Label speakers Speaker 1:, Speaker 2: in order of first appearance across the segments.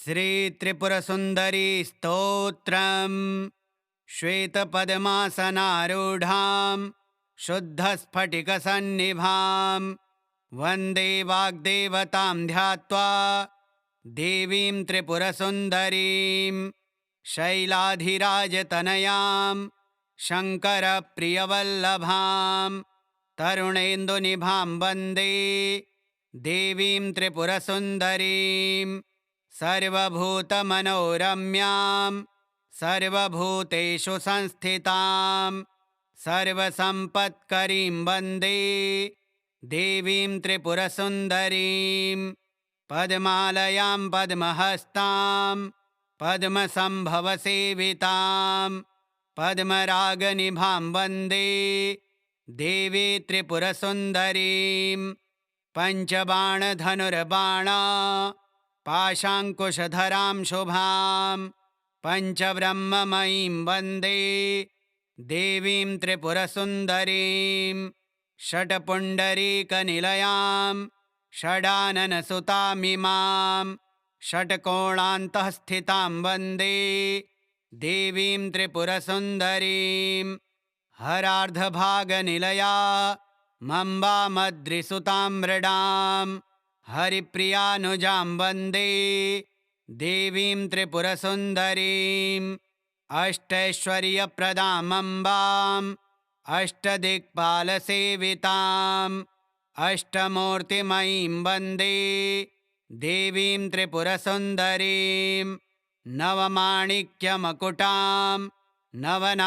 Speaker 1: श्रीत्रिपुरसुन्दरी स्तोत्रम् श्वेतपद्मासनारूढां शुद्धस्फटिकसन्निभां वन्दे वाग्देवतां ध्यात्वा देवीं त्रिपुरसुन्दरीं शैलाधिराजतनयां शङ्करप्रियवल्लभां तरुणेन्दुनिभां वन्दे देवीं त्रिपुरसुन्दरीं सर्वभूतमनोरम्यां सर्वभूतेषु संस्थितां सर्वसम्पत्करीं वन्दे देवीं त्रिपुरसुन्दरीं पद्मालयां पद्महस्तां पद्मसम्भवसेवितां पद्मरागनिभां वन्दे देवी त्रिपुरसुन्दरीं पञ्चबाणधनुर्बाणा पाशाङ्कुशधरां शुभां पञ्चब्रह्ममयीं वन्दे देवीं त्रिपुरसुन्दरीं षट्पुण्डरीकनिलयां षडाननसुतामिमां षट्कोणान्तः स्थितां वन्दे देवीं त्रिपुरसुन्दरीं हरार्धभागनिलया मम्बामद्रिसुतां मृडां हरिप्रियानुजां वन्दे देवीं त्रिपुरसुन्दरीं अष्टैश्वर्यप्रदामम्बाम् अष्टदिक्पालसेविताम् अष्टमूर्तिमयीं वन्दे देवीं त्रिपुरसुन्दरीं नवमाणिक्यमकुटां नवनाथसुपूजितां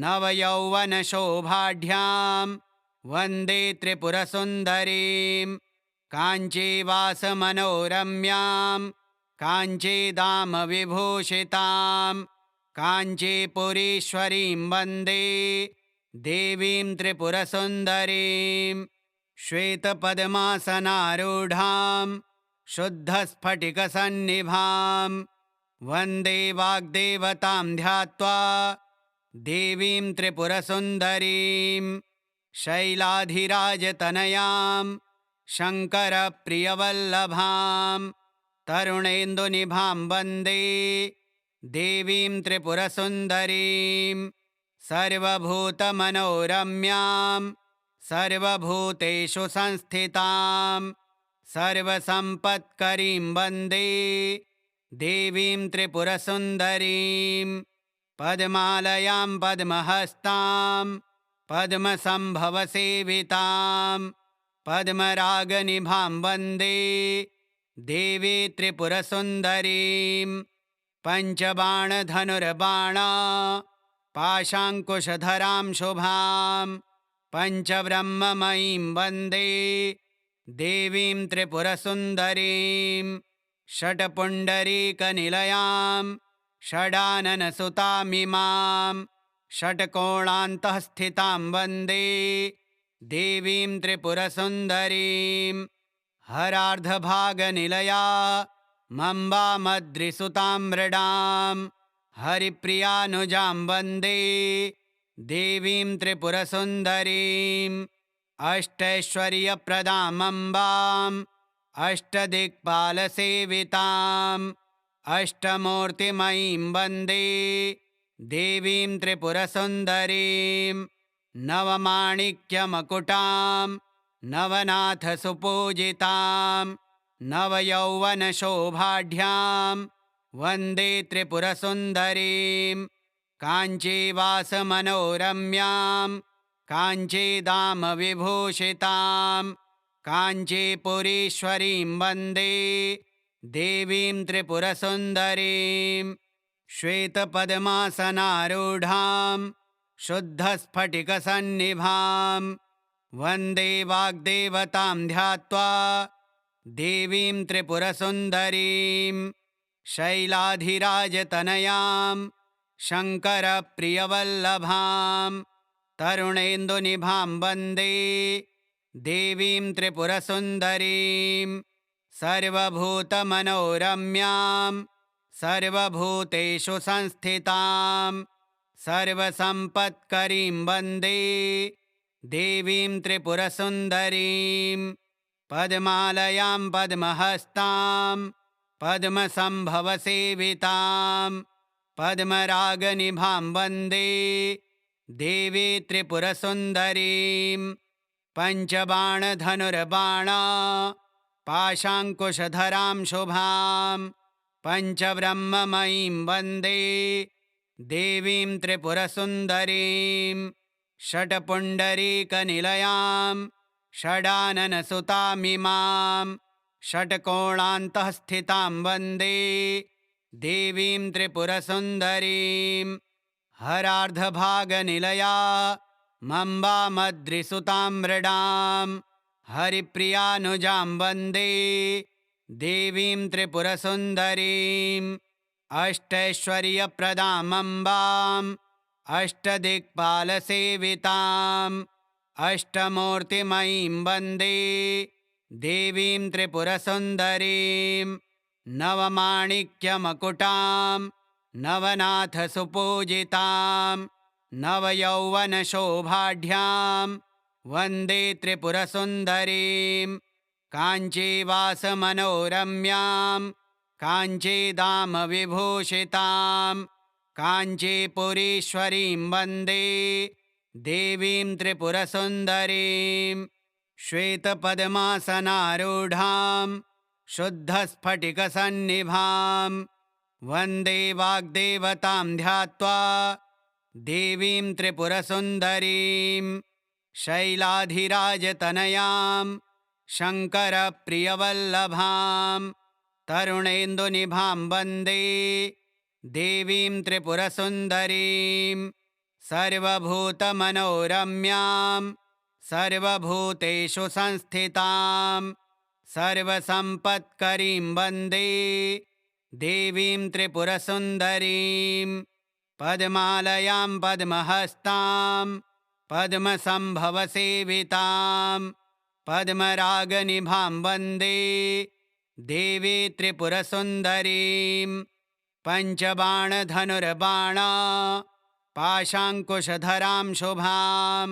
Speaker 1: नवयौवनशोभाढ्यां वन्दे त्रिपुरसुन्दरीं काञ्चीवासमनोरम्यां काञ्चीदामविभूषितां काञ्चीपुरीश्वरीं वन्दे देवीं त्रिपुरसुन्दरीं श्वेतपद्मासनारूढां शुद्धस्फटिकसन्निभां वन्दे वाग्देवतां ध्यात्वा देवीं त्रिपुरसुन्दरीं शैलाधिराजतनयां शङ्करप्रियवल्लभां तरुणेन्दुनिभां वन्दे देवीं त्रिपुरसुन्दरीं सर्वभूतमनोरम्यां सर्वभूतेषु संस्थितां सर्वसम्पत्करीं वन्दे देवीं त्रिपुरसुन्दरीं पद्मालयां पद्महस्तां पद्मसम्भवसेवितां पद्मरागनिभां वन्दे देवी त्रिपुरसुन्दरीं पञ्चबाणधनुर्बाणा पाशाङ्कुशधरां शुभां पञ्चब्रह्ममयीं वन्दे देवीं त्रिपुरसुन्दरीं षट्पुण्डरीकनिलयां षडाननसुतामिमां षट्कोणान्तः स्थितां वन्दे देवीं त्रिपुरसुन्दरीं हरार्धभागनिलया मम्बामद्रिसुतां मृडां हरिप्रियानुजां वन्दे देवीं त्रिपुरसुन्दरीं अष्टैश्वर्यप्रदामम्बाम् अष्टदिक्पालसेविताम् अष्टमूर्तिमयीं वन्दे देवीं त्रिपुरसुन्दरीं नवमाणिक्यमकुटां नवनाथसुपूजितां नवयौवनशोभाढ्यां वन्दे त्रिपुरसुन्दरीं काञ्चीवासमनोरम्यां काञ्चीदामविभूषितां काञ्चीपुरीश्वरीं वन्दे देवीं त्रिपुरसुन्दरीं श्वेतपद्मासनारूढां शुद्धस्फटिकसन्निभां वन्दे वाग्देवतां ध्यात्वा देवीं त्रिपुरसुन्दरीं शैलाधिराजतनयां शङ्करप्रियवल्लभां तरुणेन्दुनिभां वन्दे देवीं त्रिपुरसुन्दरीं सर्वभूतमनोरम्यां सर्वभूतेषु संस्थितां सर्वसम्पत्करीं वन्दे देवीं त्रिपुरसुन्दरीं पद्मालयां पद्महस्तां पद्मसम्भवसेवितां पद्मरागनिभां वन्दे देवी त्रिपुरसुन्दरीं पञ्चबाणधनुर्बाणा पाशाङ्कुशधरां शुभां पञ्चब्रह्ममयीं वन्दे देवीं त्रिपुरसुन्दरीं षट्पुण्डरीकनिलयां षडाननसुतामिमां षट्कोणान्तः स्थितां वन्दे देवीं त्रिपुरसुन्दरीं हरार्धभागनिलया मम्बामद्रिसुतां मृडां हरिप्रियानुजां वन्दे देवीं त्रिपुरसुन्दरीं अष्टैश्वर्यप्रदामम्बाम् अष्टदिक्पालसेविताम् अष्टमूर्तिमयीं वन्दे देवीं त्रिपुरसुन्दरीं नवमाणिक्यमकुटां नवनाथसुपूजितां नवयौवनशोभाढ्यां वन्दे त्रिपुरसुन्दरीं काञ्चीवासमनोरम्यां काञ्चीदामविभूषितां काञ्चीपुरीश्वरीं वन्दे देवीं त्रिपुरसुन्दरीं श्वेतपद्मासनारूढां शुद्धस्फटिकसन्निभां वन्दे वाग्देवतां ध्यात्वा देवीं त्रिपुरसुन्दरीं शैलाधिराजतनयां शङ्करप्रियवल्लभां तरुणेन्दुनिभां वन्दे देवीं त्रिपुरसुन्दरीं सर्वभूतमनोरम्यां सर्वभूतेषु संस्थितां सर्वसम्पत्करीं वन्दे देवीं त्रिपुरसुन्दरीं पद्मालयां पद्महस्तां पद्मसम्भवसेवितां पद्मरागनिभां वन्दे देवी त्रिपुरसुन्दरीं पञ्चबाणधनुर्बाणा पाशाङ्कुशधरां शुभां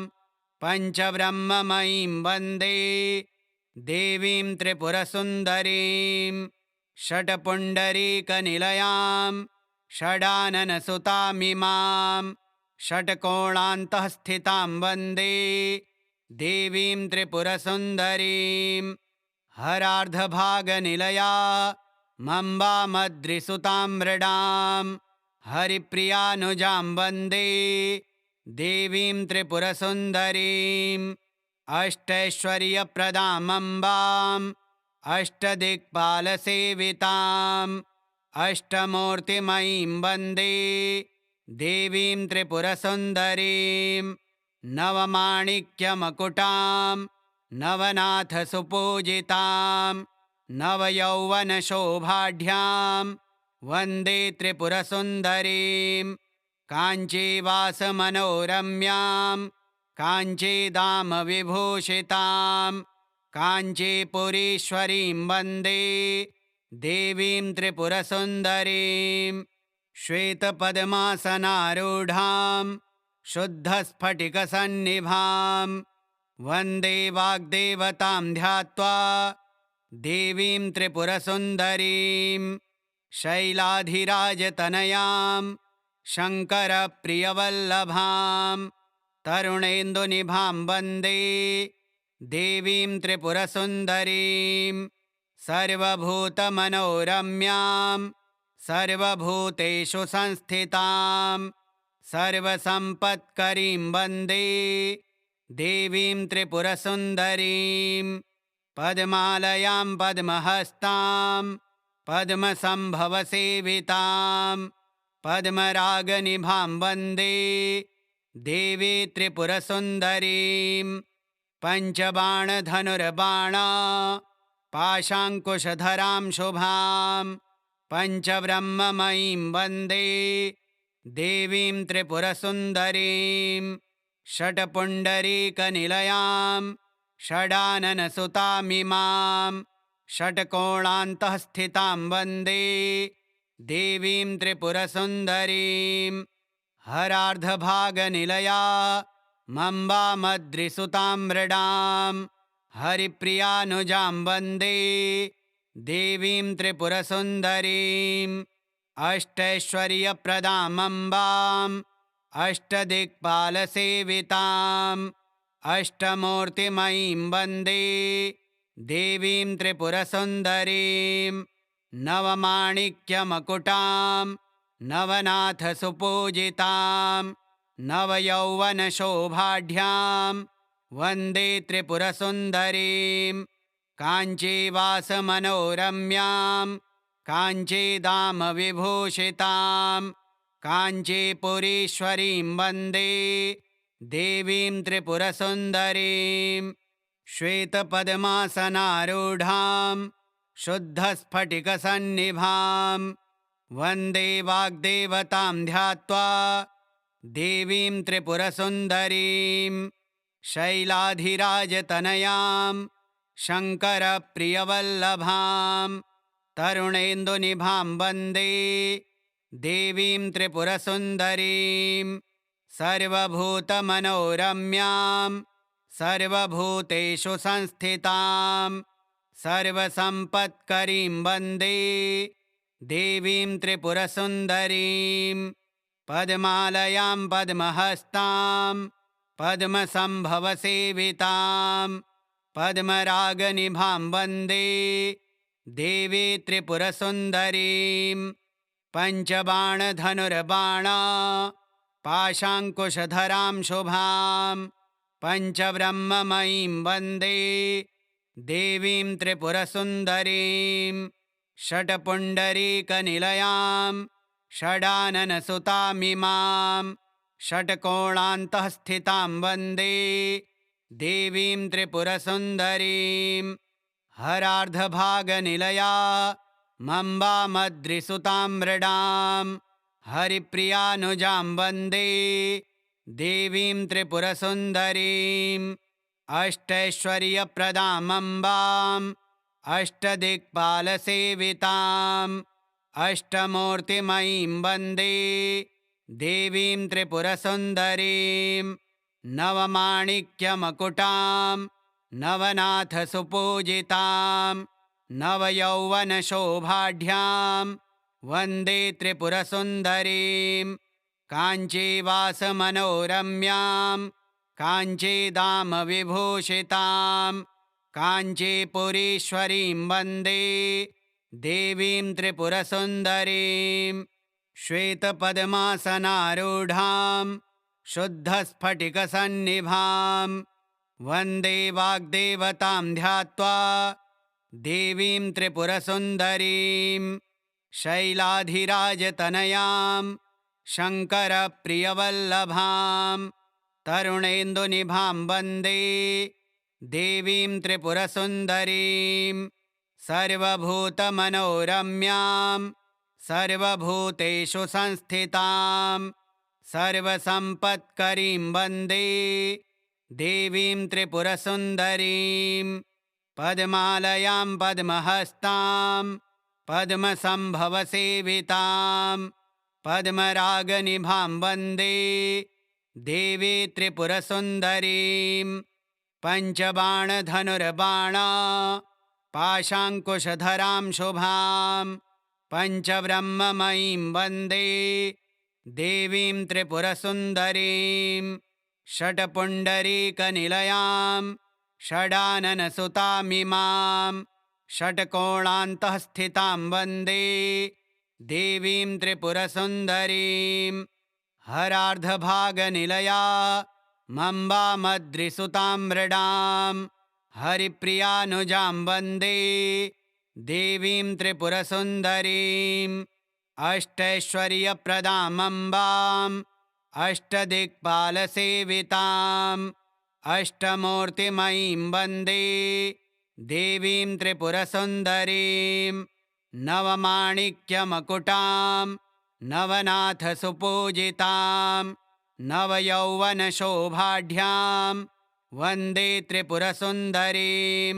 Speaker 1: पञ्चब्रह्ममयीं वन्दे देवीं त्रिपुरसुन्दरीं षट्पुण्डरीकनिलयां षडाननसुतामिमां षट्कोणान्तः स्थितां वन्दे देवीं त्रिपुरसुन्दरीं हरार्धभागनिलया मम्बामद्रिसुतां मृडां हरिप्रियानुजां वन्दे देवीं त्रिपुरसुन्दरीं अष्टैश्वर्यप्रदामम्बाम् अष्टदिक्पालसेविताम् अष्टमूर्तिमयीं वन्दे देवीं त्रिपुरसुन्दरीं नवमाणिक्यमकुटां नवनाथसुपूजितां नवयौवनशोभाढ्यां वन्दे त्रिपुरसुन्दरीं काञ्चीवासमनोरम्यां काञ्चीदामविभूषितां काञ्चीपुरीश्वरीं वन्दे देवीं त्रिपुरसुन्दरीं श्वेतपद्मासनारूढां शुद्धस्फटिकसन्निभां वन्दे वाग्देवतां ध्यात्वा देवीं त्रिपुरसुन्दरीं शैलाधिराजतनयां शङ्करप्रियवल्लभां तरुणेन्दुनिभां वन्दे देवीं त्रिपुरसुन्दरीं सर्वभूतमनोरम्यां सर्वभूतेषु संस्थितां सर्वसम्पत्करीं वन्दे देवीं त्रिपुरसुन्दरीं पद्मालयां पद्महस्तां पद्मसम्भवसेवितां पद्मरागनिभां वन्दे देवी त्रिपुरसुन्दरीं पञ्चबाणधनुर्बाणा पाशाङ्कुशधरां शुभां पञ्चब्रह्ममयीं वन्दे देवीं त्रिपुरसुन्दरीं षट्पुण्डरीकनिलयां षडाननसुतामिमां षट्कोणान्तः स्थितां वन्दे देवीं त्रिपुरसुन्दरीं हरार्धभागनिलया मम्बामद्रिसुतां मृडां हरिप्रियानुजां वन्दे देवीं त्रिपुरसुन्दरीम् अष्टैश्वर्यप्रदामम्बाम् अष्टदिक्पालसेविताम् अष्टमूर्तिमयीं वन्दे देवीं त्रिपुरसुन्दरीम् नवमाणिक्यमकुटां नवनाथसुपूजितां नवयौवनशोभाढ्यां वन्दे त्रिपुरसुन्दरीं काञ्चीवासमनोरम्यां काञ्चीदामविभूषितां काञ्चीपुरीश्वरीं वन्दे देवीं त्रिपुरसुन्दरीं श्वेतपद्मासनारूढां शुद्धस्फटिकसन्निभां वन्दे वाग्देवतां ध्यात्वा देवीं त्रिपुरसुन्दरीं शैलाधिराजतनयां शङ्करप्रियवल्लभां तरुणेन्दुनिभां वन्दे देवीं त्रिपुरसुन्दरीं सर्वभूतमनोरम्यां सर्वभूतेषु संस्थितां सर्वसम्पत्करीं वन्दे देवीं त्रिपुरसुन्दरीं पद्मालयां पद्महस्तां पद्मसम्भवसेवितां पद्मरागनिभां वन्दे देवी त्रिपुरसुन्दरीं पञ्चबाणधनुर्बाणा पाशाङ्कुशधरां शुभां पञ्चब्रह्ममयीं वन्दे देवीं त्रिपुरसुन्दरीं षट्पुण्डरीकनिलयां षडाननसुतामिमां षट्कोणान्तः स्थितां वन्दे देवीं त्रिपुरसुन्दरीं हरार्धभागनिलया मम्बामद्रिसुतां मृडां हरिप्रियानुजां वन्दे देवीं त्रिपुरसुन्दरीं अष्टैश्वर्यप्रदामम्बाम् अष्टदिक्पालसेविताम् अष्टमूर्तिमयीं वन्दे देवीं त्रिपुरसुन्दरीं नवमाणिक्यमकुटां नवनाथसुपूजितां नवयौवनशोभाढ्यां वन्दे त्रिपुरसुन्दरीं काञ्चीवासमनोरम्यां काञ्चीदामविभूषितां काञ्चीपुरीश्वरीं वन्दे देवीं त्रिपुरसुन्दरीं श्वेतपद्मासनारूढां शुद्धस्फटिकसन्निभां वन्दे वाग्देवतां ध्यात्वा देवीं त्रिपुरसुन्दरीं शैलाधिराजतनयां शङ्करप्रियवल्लभां तरुणेन्दुनिभां वन्दे देवीं त्रिपुरसुन्दरीं सर्वभूतमनोरम्यां सर्वभूतेषु संस्थितां सर्वसम्पत्करीं वन्दे देवीं त्रिपुरसुन्दरीं पद्मालयां पद्महस्तां पद्मसम्भवसेवितां पद्मरागनिभां वन्दे देवी त्रिपुरसुन्दरीं पञ्चबाणधनुर्बाणा पाशाङ्कुशधरां शुभां पञ्चब्रह्ममयीं वन्दे देवीं त्रिपुरसुन्दरीं षट्पुण्डरीकनिलयां षडाननसुतामिमां षट्कोणान्तः स्थितां वन्दे देवीं त्रिपुरसुन्दरीं हरार्धभागनिलया मम्बामद्रिसुतां मृडां हरिप्रियानुजां वन्दे देवीं त्रिपुरसुन्दरीं अष्टैश्वर्यप्रदामम्बाम् अष्टदिक्पालसेविताम् अष्टमूर्तिमयीं वन्दे देवीं त्रिपुरसुन्दरीं नवमाणिक्यमकुटां नवनाथसुपूजितां नवयौवनशोभाढ्यां वन्दे त्रिपुरसुन्दरीं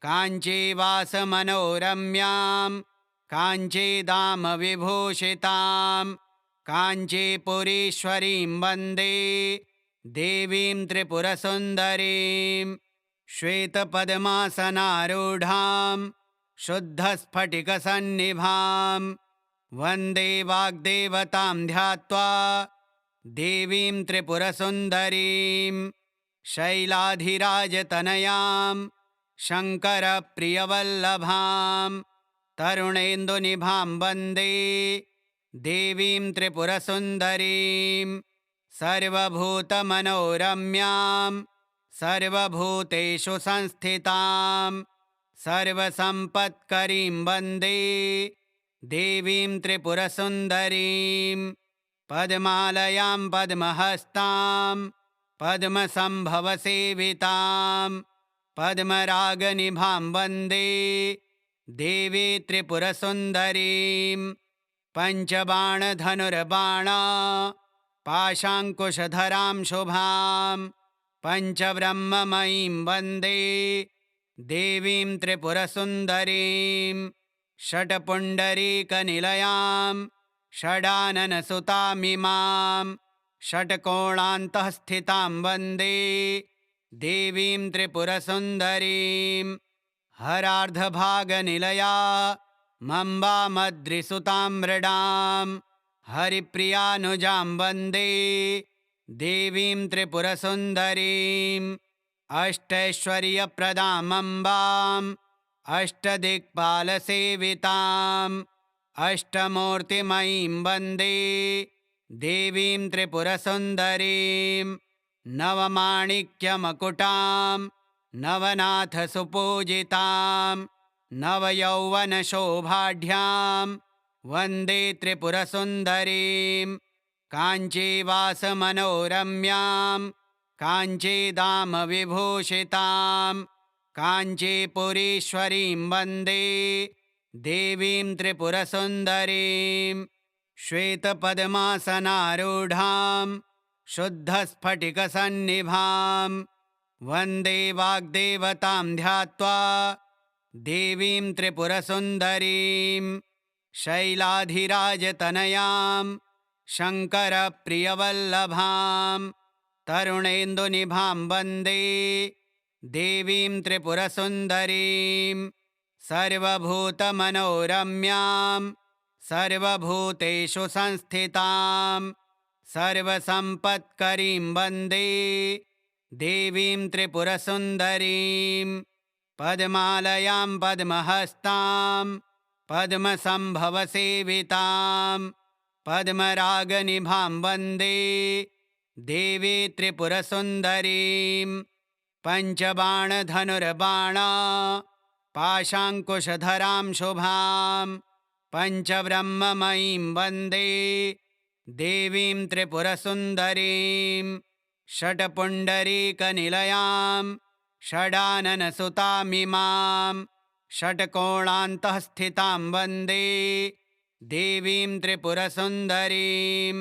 Speaker 1: काञ्चीवासमनोरम्यां काञ्चीदामविभूषितां काञ्चीपुरीश्वरीं वन्दे देवीं त्रिपुरसुन्दरीं श्वेतपद्मासनारूढां शुद्धस्फटिकसन्निभां वन्दे वाग्देवतां ध्यात्वा देवीं त्रिपुरसुन्दरीं शैलाधिराजतनयां शङ्करप्रियवल्लभां तरुणेन्दुनिभां वन्दे देवीं त्रिपुरसुन्दरीं सर्वभूतमनोरम्यां सर्वभूतेषु संस्थितां सर्वसम्पत्करीं वन्दे देवीं त्रिपुरसुन्दरीं पद्मालयां पद्महस्तां पद्मसम्भवसेवितां पद्मरागनिभां वन्दे देवी त्रिपुरसुन्दरीं पञ्चबाणधनुर्बाणा पाशाङ्कुशधरां शुभां पञ्चब्रह्ममयीं वन्दे देवीं त्रिपुरसुन्दरीं षट्पुण्डरीकनिलयां षडाननसुतामिमां षट्कोणान्तः स्थितां वन्दे देवीं त्रिपुरसुन्दरीं हरार्धभागनिलया मम्बामद्रिसुतां मृडां हरिप्रियानुजां वन्दे देवीं त्रिपुरसुन्दरीं अष्टैश्वर्यप्रदामम्बाम् अष्टदिक्पालसेविताम् अष्टमूर्तिमयीं वन्दे देवीं त्रिपुरसुन्दरीं नवमाणिक्यमकुटां नवनाथसुपूजितां नवयौवनशोभाढ्यां वन्दे त्रिपुरसुन्दरीं काञ्चीवासमनोरम्यां काञ्चीदामविभूषितां काञ्चीपुरीश्वरीं वन्दे देवीं त्रिपुरसुन्दरीं श्वेतपद्मासनारूढां शुद्धस्फटिकसन्निभां वन्दे वाग्देवतां ध्यात्वा देवीं त्रिपुरसुन्दरीं शैलाधिराजतनयां शङ्करप्रियवल्लभां तरुणेन्दुनिभां वन्दे देवीं त्रिपुरसुन्दरीं सर्वभूतमनोरम्यां सर्वभूतेषु संस्थितां सर्वसम्पत्करीं वन्दे देवीं त्रिपुरसुन्दरीं पद्मालयां पद्महस्तां पद्मसम्भवसेवितां पद्मरागनिभां वन्दे देवी त्रिपुरसुन्दरीं पञ्चबाणधनुर्बाणा पाशाङ्कुशधरां शुभां पञ्चब्रह्ममयीं वन्दे देवीं त्रिपुरसुन्दरीं षट्पुण्डरीकनिलयां षडाननसुतामिमां षट्कोणान्तः स्थितां वन्दे देवीं त्रिपुरसुन्दरीं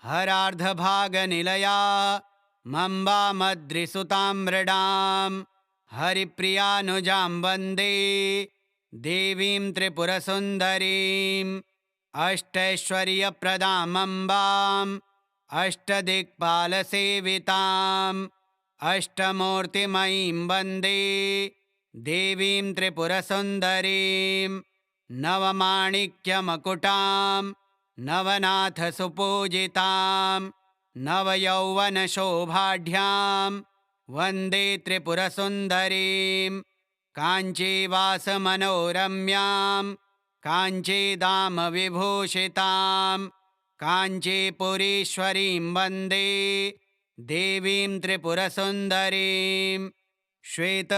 Speaker 1: हरार्धभागनिलया मम्बामद्रिसुतां मृडां हरिप्रियानुजां वन्दे देवीं त्रिपुरसुन्दरीं अष्टैश्वर्यप्रदामम्बाम् अष्टदिक्पालसेविताम् अष्टमूर्तिमयीं वन्दे देवीं त्रिपुरसुन्दरीं नवमाणिक्यमकुटां नवनाथसुपूजितां नवयौवनशोभाढ्यां वन्दे त्रिपुरसुन्दरीं काञ्चीवासमनोरम्यां काञ्चीदामविभूषितां काञ्चीपुरीश्वरीं वन्दे देवीं त्रिपुरसुन्दरीं श्वेतपद्मासनारूढां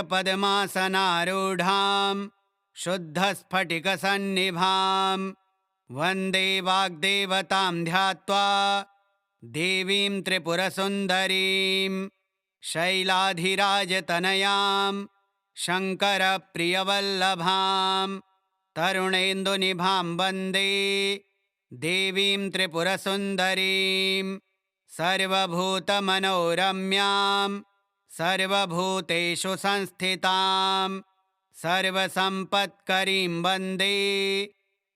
Speaker 1: शुद्धस्फटिकसन्निभां वन्दे वाग्देवतां ध्यात्वा देवीं त्रिपुरसुन्दरीं शैलाधिराजतनयां शङ्करप्रियवल्लभां तरुणेन्दुनिभां वन्दे देवीं त्रिपुरसुन्दरीं सर्वभूतमनोरम्यां सर्वभूतेषु संस्थितां सर्वसम्पत्करीं वन्दे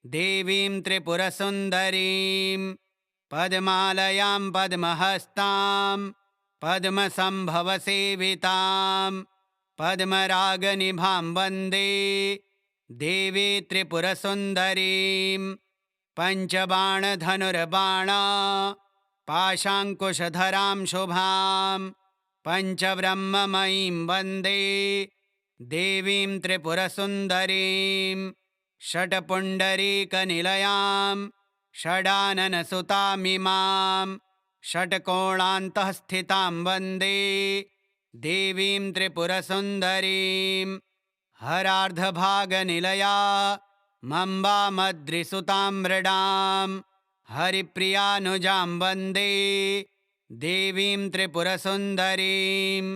Speaker 1: देवीं त्रिपुरसुन्दरीं पद्मालयां पद्महस्तां पद्मसम्भवसेवितां पद्मरागनिभां वन्दे देवी त्रिपुरसुन्दरीं पञ्चबाणधनुर्बाणा पाशाङ्कुशधरां शुभां पञ्चब्रह्ममयीं वन्दे देवीं त्रिपुरसुन्दरीं षट्पुण्डरीकनिलयां षडाननसुतामिमां षट्कोणान्तः स्थितां वन्दे देवीं त्रिपुरसुन्दरीं हरार्धभागनिलया मम्बामद्रिसुतां मृडां हरिप्रियानुजां वन्दे देवीं त्रिपुरसुन्दरीं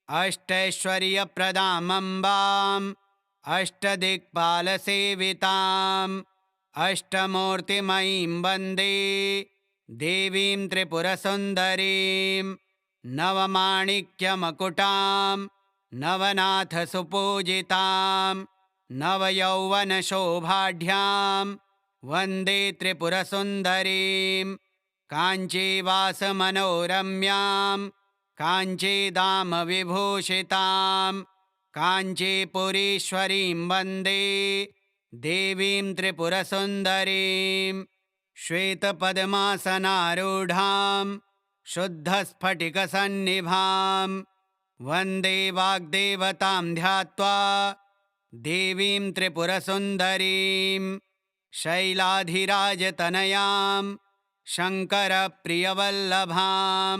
Speaker 1: अष्टैश्वर्यप्रदामम्बाम् अष्टदिक्पालसेविताम् अष्टमूर्तिमयीं वन्दे देवीं त्रिपुरसुन्दरीं नवमाणिक्यमकुटां नवनाथसुपूजितां नवयौवनशोभाढ्यां वन्दे त्रिपुरसुन्दरीं काञ्चीवासमनोरम्यां काञ्चीदामविभूषितां काञ्चीपुरीश्वरीं वन्दे देवीं त्रिपुरसुन्दरीं श्वेतपद्मासनारूढां शुद्धस्फटिकसन्निभां वन्दे वाग्देवतां ध्यात्वा देवीं त्रिपुरसुन्दरीं शैलाधिराजतनयां शङ्करप्रियवल्लभां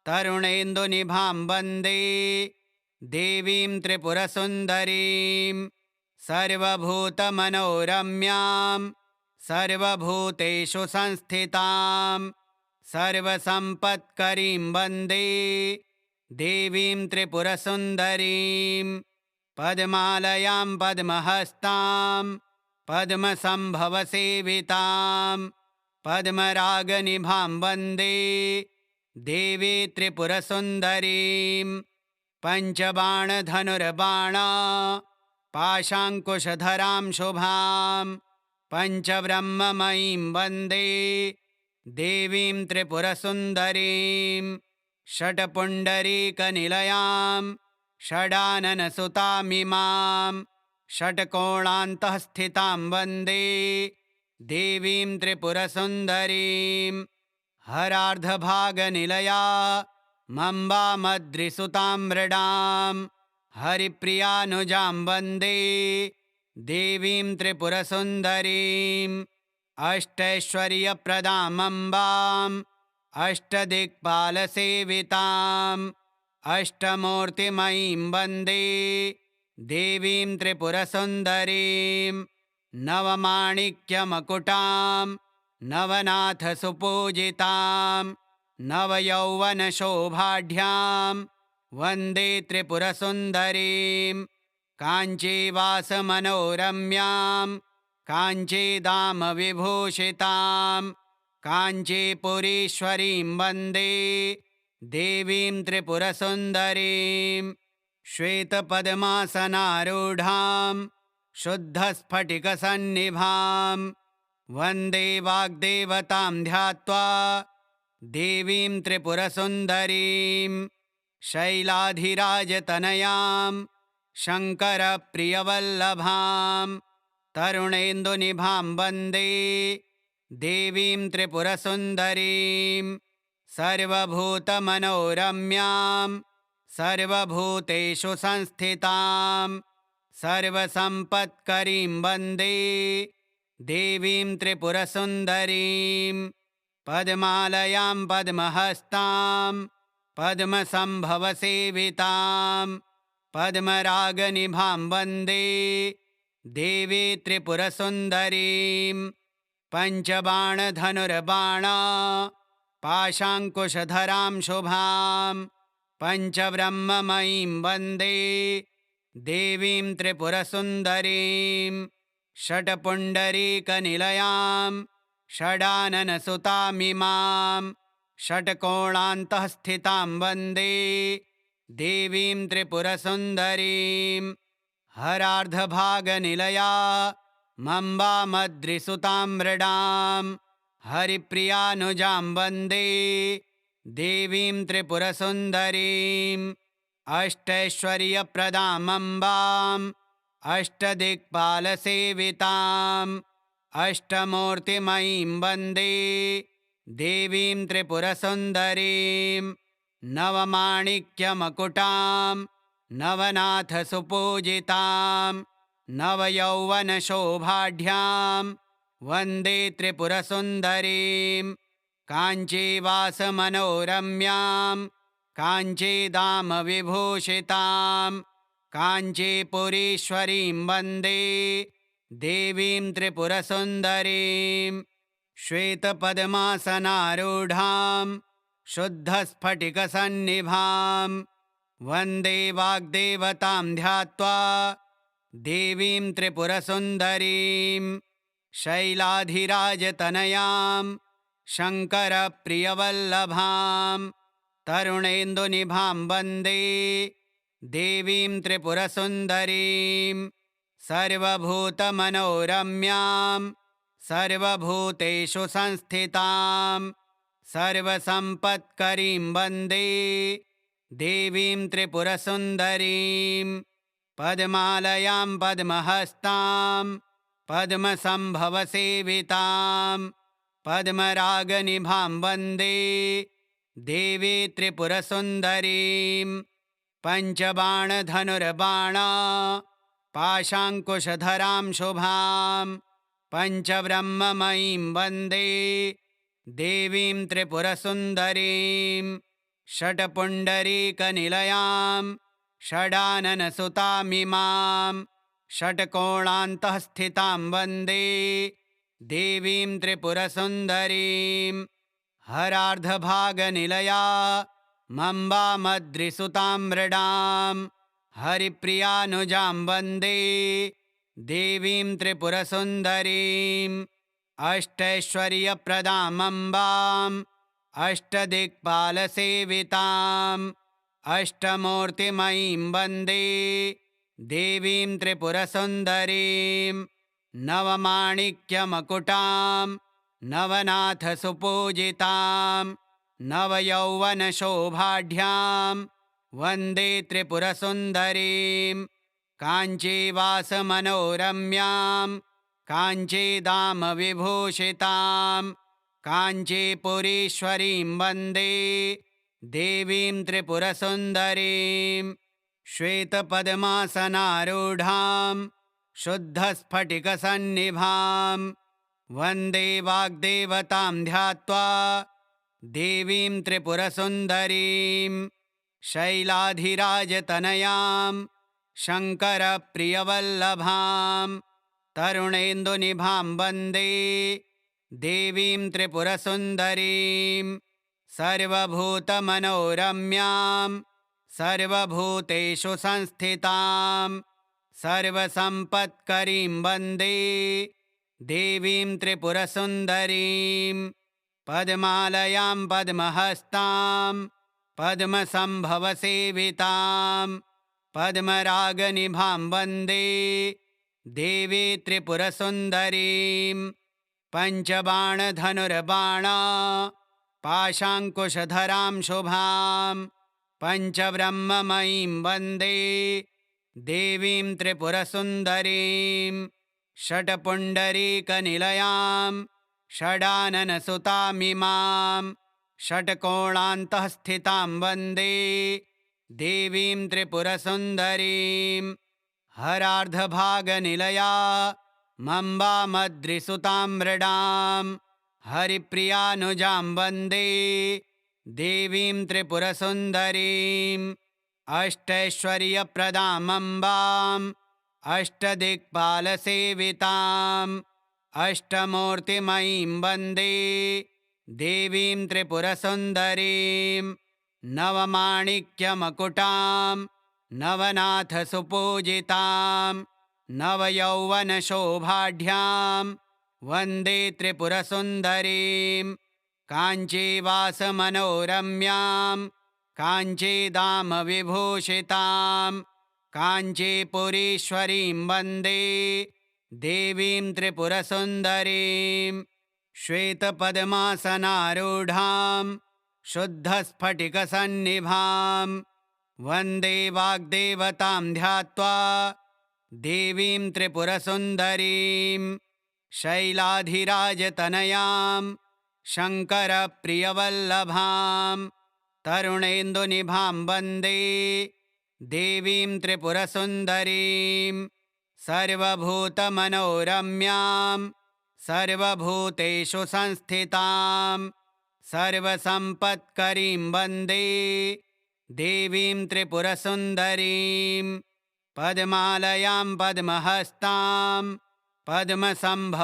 Speaker 1: तरुणेन्दुनिभां वन्दे देवीं त्रिपुरसुन्दरीं सर्वभूतमनोरम्यां सर्वभूतेषु संस्थितां सर्वसम्पत्करीं वन्दे देवीं त्रिपुरसुन्दरीं पद्मालयां पद्महस्तां पद्मसम्भवसेवितां पद्मरागनिभां वन्दे देवी त्रिपुरसुन्दरीं पञ्चबाणधनुर्बाणा पाशाङ्कुशधरां शुभां पञ्चब्रह्ममयीं वन्दे देवीं त्रिपुरसुन्दरीं षट्पुण्डरीकनिलयां षडाननसुतामिमां षट्कोणान्तः स्थितां वन्दे देवीं त्रिपुरसुन्दरीं हरार्धभागनिलया मम्बामद्रिसुतां मृडां हरिप्रियानुजां वन्दे देवीं त्रिपुरसुन्दरीं अष्टैश्वर्यप्रदामम्बाम् अष्टदिक्पालसेविताम् अष्टमूर्तिमयीं वन्दे देवीं त्रिपुरसुन्दरीं नवमाणिक्यमकुटां नवनाथसुपूजितां नवयौवनशोभाढ्यां वन्दे त्रिपुरसुन्दरीं काञ्चीवासमनोरम्यां काञ्चीदामविभूषितां काञ्चीपुरीश्वरीं वन्दे देवीं त्रिपुरसुन्दरीं श्वेतपद्मासनारूढां शुद्धस्फटिकसन्निभां वन्दे वाग्देवतां ध्यात्वा देवीं त्रिपुरसुन्दरीं शैलाधिराजतनयां शङ्करप्रियवल्लभां तरुणेन्दुनिभां वन्दे देवीं त्रिपुरसुन्दरीं सर्वभूतमनोरम्यां सर्वभूतेषु संस्थितां सर्वसम्पत्करीं वन्दे देवीं त्रिपुरसुन्दरीं पद्मालयां पद्महस्तां पद्मसम्भवसेवितां पद्मरागनिभां वन्दे देवी त्रिपुरसुन्दरीं पञ्चबाणधनुर्बाणा पाशाङ्कुशधरां शुभां पञ्चब्रह्ममयीं वन्दे देवीं त्रिपुरसुन्दरीं षट्पुण्डरीकनिलयां षडाननसुतामिमां षट्कोणान्तः स्थितां वन्दे देवीं त्रिपुरसुन्दरीं हरार्धभागनिलया मम्बामद्रिसुतां मृडां हरिप्रियानुजां वन्दे देवीं त्रिपुरसुन्दरीं अष्टैश्वर्यप्रदामम्बाम् अष्टदिक्पालसेविताम् अष्टमूर्तिमयीं वन्दे देवीं त्रिपुरसुन्दरीं नवमाणिक्यमकुटां नवनाथसुपूजितां नवयौवनशोभाढ्यां वन्दे त्रिपुरसुन्दरीं काञ्चीवासमनोरम्यां काञ्चीदामविभूषितां काञ्चीपुरीश्वरीं वन्दे देवीं त्रिपुरसुन्दरीं श्वेतपद्मासनारूढां शुद्धस्फटिकसन्निभां वन्दे वाग्देवतां ध्यात्वा देवीं त्रिपुरसुन्दरीं शैलाधिराजतनयां शङ्करप्रियवल्लभां तरुणेन्दुनिभां वन्दे देवीं त्रिपुरसुन्दरीं सर्वभूतमनोरम्यां सर्वभूतेषु संस्थितां सर्वसम्पत्करीं वन्दे देवीं त्रिपुरसुन्दरीं पद्मालयां पद्महस्तां पद्मसम्भवसेवितां पद्मरागनिभां वन्दे देवी त्रिपुरसुन्दरीं पञ्चबाणधनुर्बाणा पाशाङ्कुशधरां शुभां पञ्चब्रह्ममयीं वन्दे देवीं त्रिपुरसुन्दरीं षट्पुण्डरीकनिलयां षडाननसुतामिमां षट्कोणान्तः स्थितां वन्दे देवीं त्रिपुरसुन्दरीं हरार्धभागनिलया मम्बामद्रिसुतां मृडां हरिप्रियानुजां वन्दे देवीं त्रिपुरसुन्दरीं अष्टैश्वर्यप्रदामम्बाम् अष्टदिक्पालसेविताम् अष्टमूर्तिमयीं वन्दे देवीं त्रिपुरसुन्दरीं नवमाणिक्यमकुटां नवनाथसुपूजितां नवयौवनशोभाढ्यां वन्दे त्रिपुरसुन्दरीं काञ्चीवासमनोरम्यां काञ्चीदामविभूषितां काञ्चीपुरीश्वरीं वन्दे देवीं त्रिपुरसुन्दरीं श्वेतपद्मासनारूढां शुद्धस्फटिकसन्निभां वन्दे वाग्देवतां ध्यात्वा देवीं त्रिपुरसुन्दरीं शैलाधिराजतनयां शङ्करप्रियवल्लभां तरुणेन्दुनिभां वन्दे देवीं त्रिपुरसुन्दरीं सर्वभूतमनोरम्यां सर्वभूतेषु संस्थितां सर्वसम्पत्करीं वन्दे देवीं त्रिपुरसुन्दरीं पद्मालयां पद्महस्तां पद्मसम्भवसेवितां पद्मरागनिभां वन्दे देवी त्रिपुरसुन्दरीं पञ्चबाणधनुर्बाणा पाशाङ्कुशधरां शुभां पञ्चब्रह्ममयीं वन्दे देवीं त्रिपुरसुन्दरीं षट्पुण्डरीकनिलयां षडाननसुतामिमां षट्कोणान्तः स्थितां वन्दे देवीं त्रिपुरसुन्दरीं हरार्धभागनिलया मम्बामद्रिसुतां मृडां हरिप्रियानुजां वन्दे देवीं त्रिपुरसुन्दरीं अष्टैश्वर्यप्रदामम्बाम् अष्टदिक्पालसेविताम् अष्टमूर्तिमयीं वन्दे देवीं त्रिपुरसुन्दरीं नवमाणिक्यमकुटां नवनाथसुपूजितां नवयौवनशोभाढ्यां वन्दे त्रिपुरसुन्दरीं काञ्चीवासमनोरम्यां काञ्चीदामविभूषितां काञ्चीपुरीश्वरीं वन्दे देवीं त्रिपुरसुन्दरीं श्वेतपद्मासनारूढां शुद्धस्फटिकसन्निभां वन्दे वाग्देवतां ध्यात्वा देवीं त्रिपुरसुन्दरीं शैलाधिराजतनयां शङ्करप्रियवल्लभां तरुणेन्दुनिभां वन्दे देवीं त्रिपुरसुन्दरीं सर्वभूतमनोरम्यां सर्वभूतेषु संस्थितां सर्वसम्पत्करीं वन्दे देवीं त्रिपुरसुन्दरीं पद्मालयां पद्महस्तां पद्मसम्भवसेवितां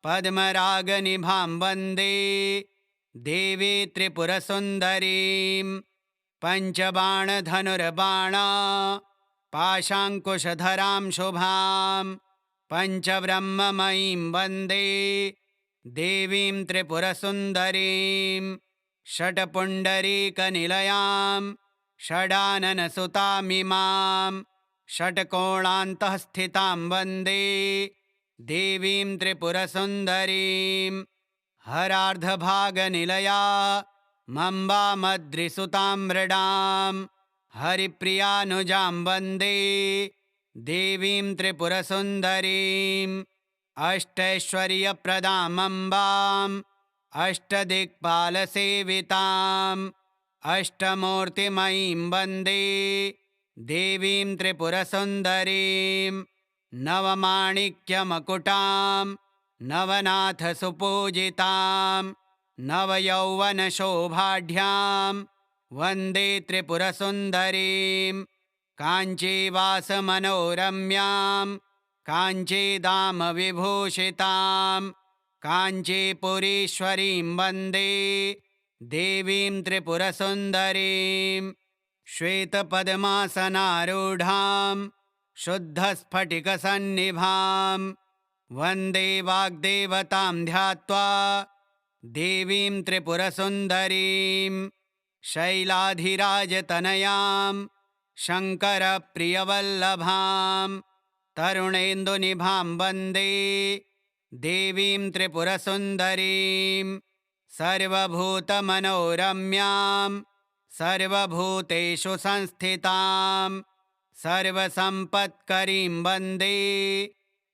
Speaker 1: पद्मरागनिभां वन्दे देवी त्रिपुरसुन्दरीं पञ्चबाणधनुर्बाणा पाशाङ्कुशधरां शुभां पञ्चब्रह्ममयीं वन्दे देवीं त्रिपुरसुन्दरीं षट्पुण्डरीकनिलयां षडाननसुतामिमां षट्कोणान्तःस्थितां वन्दे देवीं त्रिपुरसुन्दरीं हरार्धभागनिलया मम्बामद्रिसुतां मृडां हरिप्रियानुजां वन्दे देवीं त्रिपुरसुन्दरीं अष्टैश्वर्यप्रदामम्बाम् अष्टदिक्पालसेविताम् अष्टमूर्तिमयीं वन्दे देवीं त्रिपुरसुन्दरीं नवमाणिक्यमकुटां नवनाथसुपूजितां नवयौवनशोभाढ्यां वन्दे त्रिपुरसुन्दरीं काञ्चीवासमनोरम्यां काञ्चीधामविभूषितां काञ्चीपुरीश्वरीं वन्दे देवीं त्रिपुरसुन्दरीं श्वेतपद्मासनारूढां शुद्धस्फटिकसन्निभां वन्दे वाग्देवतां ध्यात्वा देवीं त्रिपुरसुन्दरीं शैलाधिराजतनयां शङ्करप्रियवल्लभां तरुणेन्दुनिभां वन्दे देवीं त्रिपुरसुन्दरीं सर्वभूतमनोरम्यां सर्वभूतेषु संस्थितां सर्वसम्पत्करीं वन्दे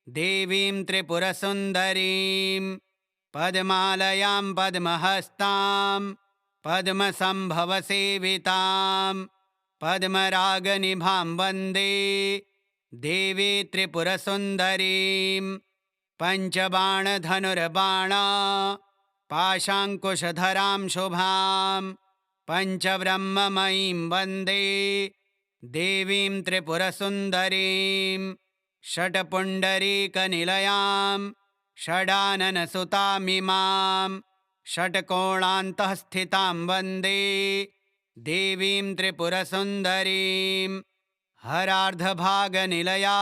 Speaker 1: देवीं त्रिपुरसुन्दरीं पद्मालयां पद्महस्तां पद्मसम्भवसेवितां पद्मरागनिभां वन्दे देवी त्रिपुरसुन्दरीं पञ्चबाणधनुर्बाणा पाशाङ्कुशधरां शुभां पञ्चब्रह्ममयीं वन्दे देवीं त्रिपुरसुन्दरीं षट्पुण्डरीकनिलयां षडाननसुतामिमां षट्कोणान्तःस्थितां वन्दे देवीं त्रिपुरसुन्दरीं हरार्धभागनिलया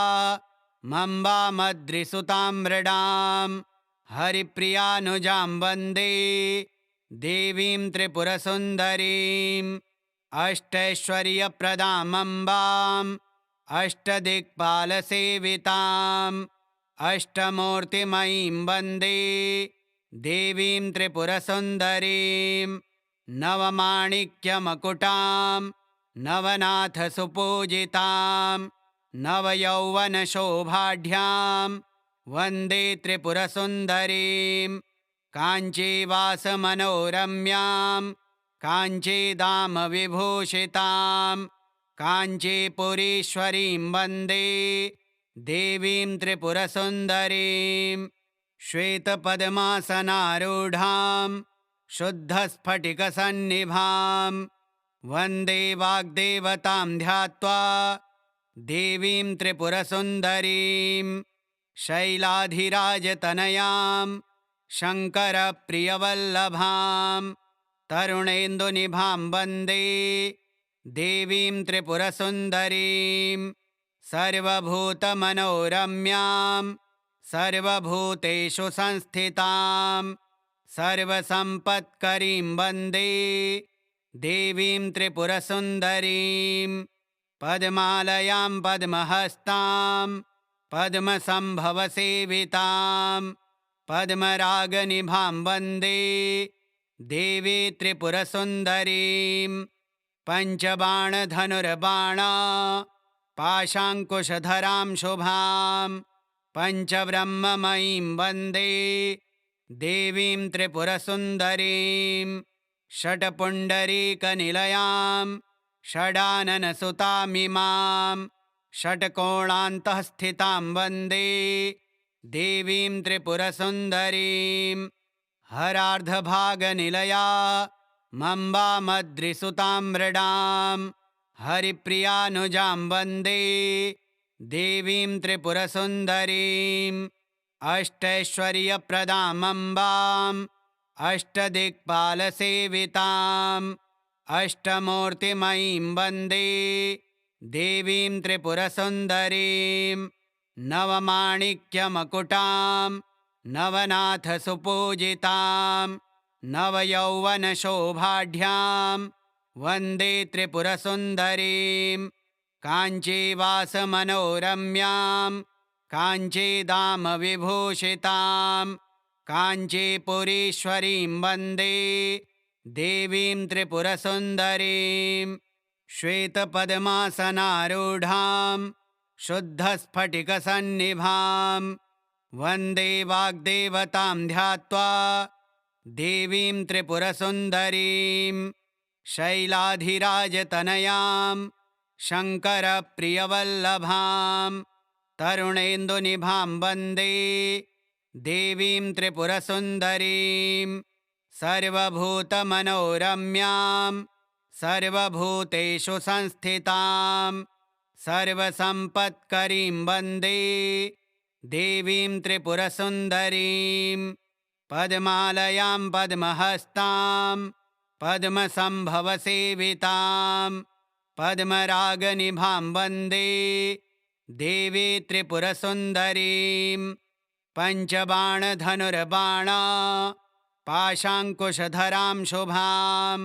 Speaker 1: मम्बामद्रिसुतां मृडां हरिप्रियानुजां वन्दे देवीं त्रिपुरसुन्दरीं अष्टैश्वर्यप्रदामम्बाम् अष्टदिक्पालसेविताम् अष्टमूर्तिमयीं वन्दे देवीं त्रिपुरसुन्दरीं नवमाणिक्यमकुटां नवनाथसुपूजितां नवयौवनशोभाढ्यां वन्दे त्रिपुरसुन्दरीं काञ्चीवासमनोरम्यां काञ्चीधामविभूषितां काञ्चीपुरीश्वरीं वन्दे देवीं त्रिपुरसुन्दरीं श्वेतपद्मासनारूढां शुद्धस्फटिकसन्निभां वन्दे वाग्देवतां ध्यात्वा देवीं त्रिपुरसुन्दरीं शैलाधिराजतनयां शङ्करप्रियवल्लभां तरुणेन्दुनिभां वन्दे देवीं त्रिपुरसुन्दरीं सर्वभूतमनोरम्यां सर्वभूतेषु संस्थितां सर्वसम्पत्करीं वन्दे देवीं त्रिपुरसुन्दरीं पद्मालयां पद्महस्तां पद्मसम्भवसेवितां पद्मरागनिभां वन्दे देवी त्रिपुरसुन्दरीं पञ्चबाणधनुर्बाणा पाशाङ्कुशधरां शुभां पञ्चब्रह्ममयीं वन्दे देवीं त्रिपुरसुन्दरीं षट्पुण्डरीकनिलयां षडाननसुतामिमां षट्कोणान्तः स्थितां वन्दे देवीं त्रिपुरसुन्दरीं हरार्धभागनिलया मम्बामद्रिसुतां मृडां हरिप्रियानुजां वन्दे देवीं त्रिपुरसुन्दरीम् अष्टैश्वर्यप्रदामम्बाम् अष्टदिक्पालसेविताम् अष्टमूर्तिमयीं वन्दे देवीं त्रिपुरसुन्दरीं नवमाणिक्यमकुटां नवनाथसुपूजितां नवयौवनशोभाढ्यां वन्दे त्रिपुरसुन्दरीं काञ्चीवासमनोरम्यां काञ्चीदामविभूषितां काञ्चीपुरीश्वरीं वन्दे देवीं त्रिपुरसुन्दरीं श्वेतपद्मासनारूढां शुद्धस्फटिकसन्निभां वन्दे वाग्देवतां ध्यात्वा देवीं त्रिपुरसुन्दरीं शैलाधिराजतनयां शङ्करप्रियवल्लभां तरुणेन्दुनिभां वन्दे देवीं त्रिपुरसुन्दरीं सर्वभूतमनोरम्यां सर्वभूतेषु संस्थितां सर्वसम्पत्करीं वन्दे देवीं त्रिपुरसुन्दरीं पद्मालयां पद्महस्तां पद्मसम्भवसेवितां पद्मरागनिभां वन्दे देवी त्रिपुरसुन्दरीं पञ्चबाणधनुर्बाणा पाशाङ्कुशधरां शुभां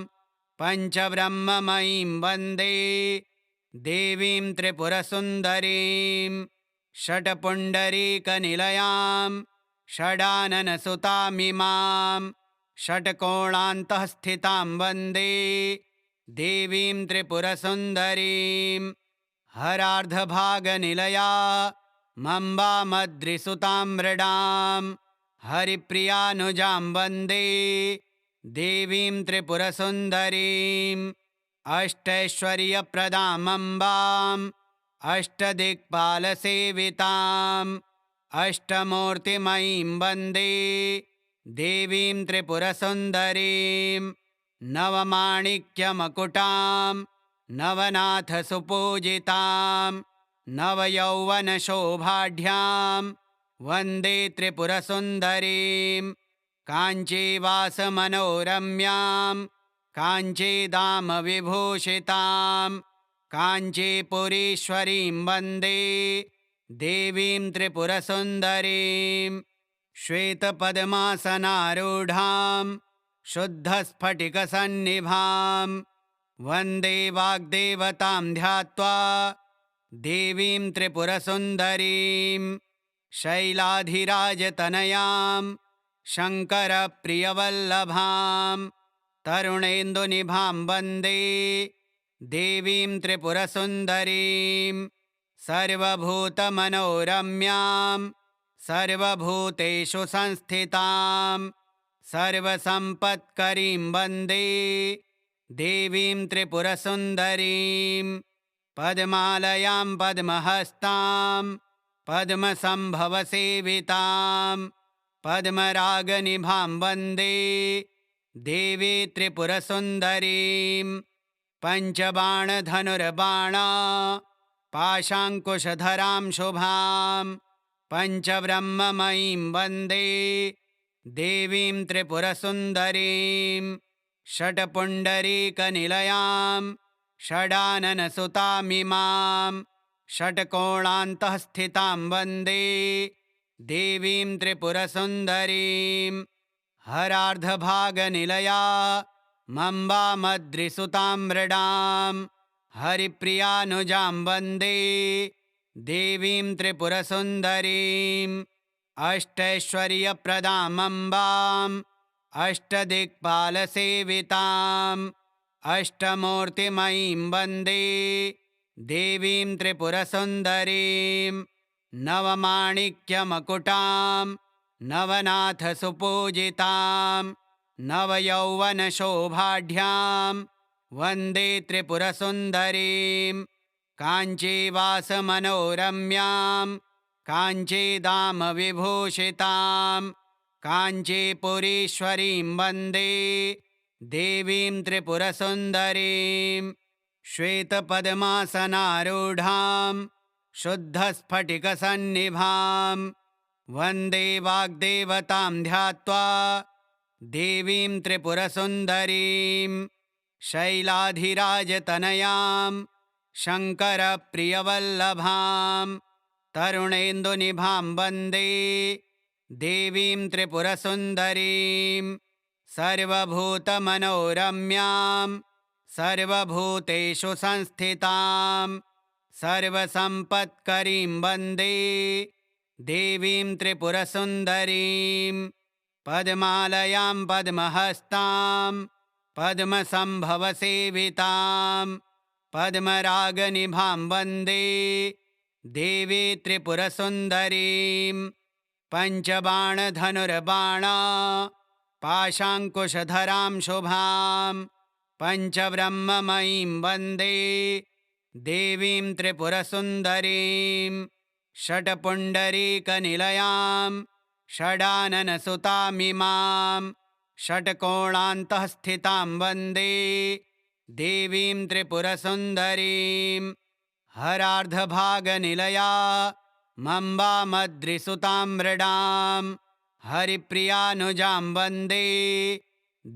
Speaker 1: पञ्चब्रह्ममयीं वन्दे देवीं त्रिपुरसुन्दरीं षट्पुण्डरीकनिलयां षडाननसुतामिमां षट्कोणान्तः स्थितां वन्दे देवीं त्रिपुरसुन्दरीं हरार्धभागनिलया मम्बामद्रिसुतां मृडां हरिप्रियानुजां वन्दे देवीं त्रिपुरसुन्दरीं अष्टैश्वर्यप्रदामम्बाम् अष्टदिक्पालसेविताम् अष्टमूर्तिमयीं वन्दे देवीं त्रिपुरसुन्दरीं नवमाणिक्यमकुटां नवनाथसुपूजितां नवयौवनशोभाढ्यां वन्दे त्रिपुरसुन्दरीं काञ्चीवासमनोरम्यां काञ्चीदामविभूषितां काञ्चीपुरीश्वरीं वन्दे देवीं त्रिपुरसुन्दरीं श्वेतपद्मासनारूढां शुद्धस्फटिकसन्निभां वन्दे वाग्देवतां ध्यात्वा देवीं त्रिपुरसुन्दरीं शैलाधिराजतनयां शङ्करप्रियवल्लभां तरुणेन्दुनिभां वन्दे देवीं त्रिपुरसुन्दरीं सर्वभूतमनोरम्यां सर्वभूतेषु संस्थितां सर्वसम्पत्करीं वन्दे देवीं त्रिपुरसुन्दरीं पद्मालयां पद्महस्तां पद्मसम्भवसेवितां पद्मरागनिभां वन्दे देवी त्रिपुरसुन्दरीं पञ्चबाणधनुर्बाणा पाशाङ्कुशधरां शुभां पञ्चब्रह्ममयीं वन्दे देवीं त्रिपुरसुन्दरीं षट्पुण्डरीकनिलयां षडाननसुतामिमां षट्कोणान्तः स्थितां वन्दे देवीं त्रिपुरसुन्दरीं हरार्धभागनिलया मम्बामद्रिसुतां मृडां हरिप्रियानुजां वन्दे देवीं त्रिपुरसुन्दरीं अष्टैश्वर्यप्रदामम्बाम् अष्टदिक्पालसेविताम् अष्टमूर्तिमयीं वन्दे देवीं त्रिपुरसुन्दरीं नवमाणिक्यमकुटां नवनाथसुपूजितां नवयौवनशोभाढ्यां वन्दे त्रिपुरसुन्दरीं काञ्चीवासमनोरम्यां काञ्चीदामविभूषितां काञ्चीपुरीश्वरीं वन्दे देवीं त्रिपुरसुन्दरीं श्वेतपद्मासनारूढां शुद्धस्फटिकसन्निभां वन्दे वाग्देवतां ध्यात्वा देवीं त्रिपुरसुन्दरीं शैलाधिराजतनयां शङ्करप्रियवल्लभां तरुणेन्दुनिभां वन्दे देवीं त्रिपुरसुन्दरीं सर्वभूतमनोरम्यां सर्वभूतेषु संस्थितां सर्वसम्पत्करीं वन्दे देवीं त्रिपुरसुन्दरीं पद्मालयां पद्महस्तां पद्मसम्भवसेवितां पद्मरागनिभां वन्दे देवी त्रिपुरसुन्दरीं पञ्चबाणधनुर्बाणा पाशाङ्कुशधरां शुभां पञ्चब्रह्ममयीं वन्दे देवीं त्रिपुरसुन्दरीं षट्पुण्डरीकनिलयां षडाननसुतामिमां षट्कोणान्तःस्थितां वन्दे देवीं त्रिपुरसुन्दरीं हरार्धभागनिलया मम्बामद्रिसुतां मृडां हरिप्रियानुजां वन्दे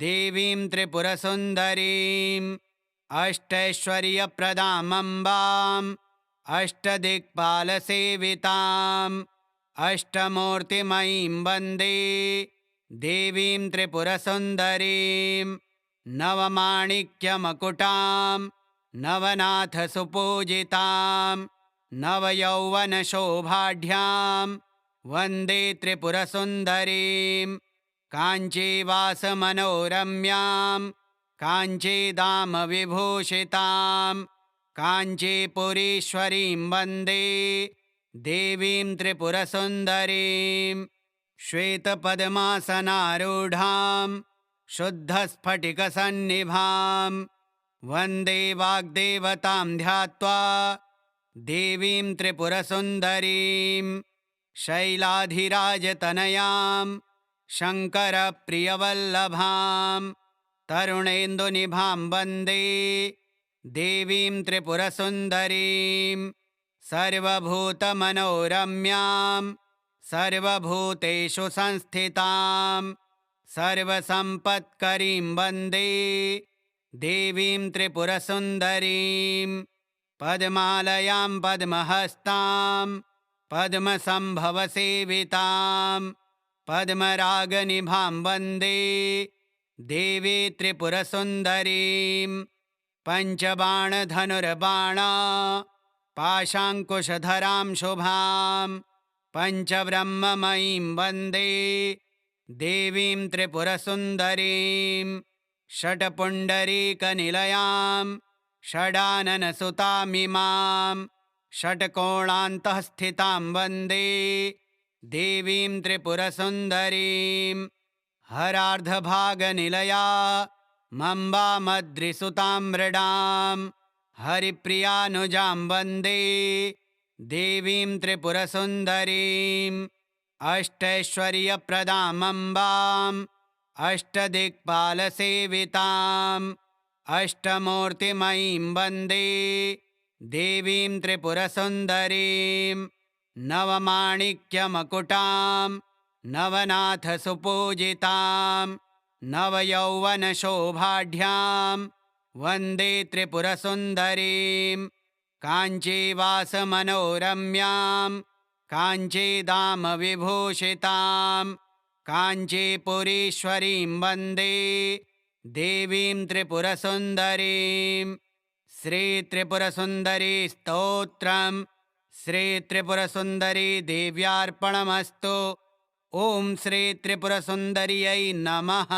Speaker 1: देवीं त्रिपुरसुन्दरीं अष्टैश्वर्यप्रदामम्बाम् अष्टदिक्पालसेविताम् अष्टमूर्तिमयीं वन्दे देवीं त्रिपुरसुन्दरीं नवमाणिक्यमकुटां नवनाथसुपूजितां नवयौवनशोभाढ्यां वन्दे त्रिपुरसुन्दरीं काञ्चीवासमनोरम्यां काञ्चीदामविभूषितां काञ्चीपुरीश्वरीं वन्दे देवीं त्रिपुरसुन्दरीं श्वेतपद्मासनारूढां शुद्धस्फटिकसन्निभां वन्दे वाग्देवतां ध्यात्वा देवीं त्रिपुरसुन्दरीं शैलाधिराजतनयां शङ्करप्रियवल्लभां तरुणेन्दुनिभां वन्दे देवीं त्रिपुरसुन्दरीं सर्वभूतमनोरम्यां सर्वभूतेषु संस्थितां सर्वसम्पत्करीं वन्दे देवीं त्रिपुरसुन्दरीं पद्मालयां पद्महस्तां पद्मसम्भवसेवितां पद्मरागनिभां वन्दे देवी त्रिपुरसुन्दरीं पञ्चबाणधनुर्बाणा पाशाङ्कुशधरां शुभां पञ्चब्रह्ममयीं वन्दे देवीं त्रिपुरसुन्दरीं षट्पुण्डरीकनिलयां षडाननसुतामिमां षट्कोणान्तःस्थितां वन्दे देवीं त्रिपुरसुन्दरीं हरार्धभागनिलया मम्बामद्रिसुतां मृडां हरिप्रियानुजां वन्दे देवीं त्रिपुरसुन्दरीं अष्टैश्वर्यप्रदामम्बाम् अष्टदिक्पालसेविताम् अष्टमूर्तिमयीं वन्दे देवीं त्रिपुरसुन्दरीं नवमाणिक्यमकुटां नवनाथसुपूजितां नवयौवनशोभाढ्यां वन्दे त्रिपुरसुन्दरीं काञ्चीवासमनोरम्यां काञ्चीदामविभूषितां काञ्चीपुरीश्वरीं वन्दे देवीं त्रिपुरसुन्दरीं श्रीत्रिपुरसुन्दरी स्तोत्रम् श्रीत्रिपुरसुन्दरी देव्यार्पणमस्तु। ॐ श्रीत्रिपुरसुन्दर्यै नमः।